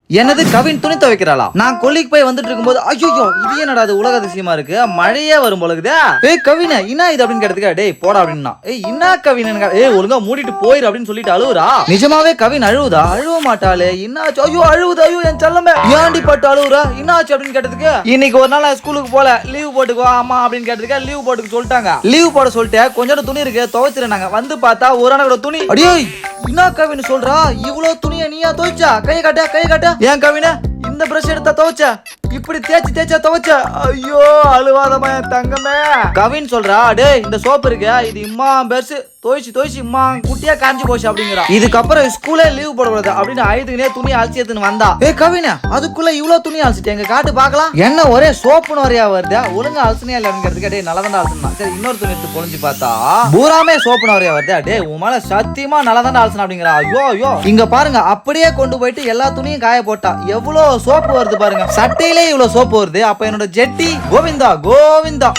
என்னது கவின் துணி துவைக்கிறாளா? நான் கொல்லிக்கு போய் வந்துட்டு இருக்கும்போது ஐயோ இது என்னடா அது உலக அதிசயமா இருக்கு, மழையே வரும் போல இருக்குதா. ஏய் கவின என்ன இது அப்படின்னு கேட்டதுக்கு டேய் போடா அப்படின்னா. ஏய் என்ன கவின், ஏய் ஒழுங்கா மூடிட்டு போயிரு அப்படின்னு சொல்லிட்டு அழுவுறா. நிஜமாவே கவின் அழுவுதா? அழுவ மாட்டாளே, என்னாச்சு? ஐயோ அழுவுதா, ஐயோ என் செல்லமே ஏண்டி பட்டு அழுவுறா, என்னாச்சு அப்படின்னு கேட்டதுக்கு இன்னைக்கு ஒரு நாள் ஸ்கூலுக்கு போல லீவ் போட்டுக்கோ அம்மா அப்படின்னு கேட்டதுக்கு லீவ் போட்டுக்க சொல்லிட்டாங்க. லீவ் போட சொல்லிட்டு கொஞ்சம் துணி இருக்கு துவைச்சிருந்தாங்க. வந்து பார்த்தா ஒரு அண்ணா துணி. அடியே என்ன கவின் சொல்றா, இவ்வளவு துணியை நீயா துவைச்சா? கையை காட்ட கையை காட்ட. ஏன் கவின இந்த பிரஷ் எடுத்தா துவைச்ச, இப்படி தேய்ச்சி தேய்ச்சா துவைச்ச? ஐயோ அழுவாதமா என் தங்கமே. கவின் சொல்றா டேய் இந்த சோப்பு இருக்கு இது இம்மா பெருசு தோய்ச்சி தோய்ச்சி இம்மா குட்டியா காஞ்சி போச்சு அப்படிங்கிறா. இதுக்கப்புறம் ஸ்கூலே லீவ் போடக்கூடாது அப்படின்னு அழுதுனே துணி அலசி எடுத்துன்னு வந்தா. ஏ கவின அதுக்குள்ள இவ்வளவு துணி அலசிட்டு எங்க காட்டு பாக்கலாம். என்ன ஒரே சோப்புன்னு வரையா வருதா? ஒழுங்கா அலசனியா இல்லைங்கிறதுக்கு டே நல்லதாண்டா அலசனா. சரி இன்னொரு துணி எடுத்து பொழிஞ்சு பார்த்தா பூராமே சோப்புன்னு வரையா வருதா? டே உன் மேல சத்தியமா நல்லதாண்டா அலசனா அப்படிங்கிறா. ஐயோ ஐயோ இங்க பாருங்க அப்படியே கொண்டு போயிட்டு எல்லா துணியும் காய போட்டா எவ்வளவு சோப்பு வருது பாருங்க. சட்டையிலே இவ்வளவு சோப்பு வருது, அப்ப என்னோட ஜெட்டி கோவிந்தா கோவிந்தா.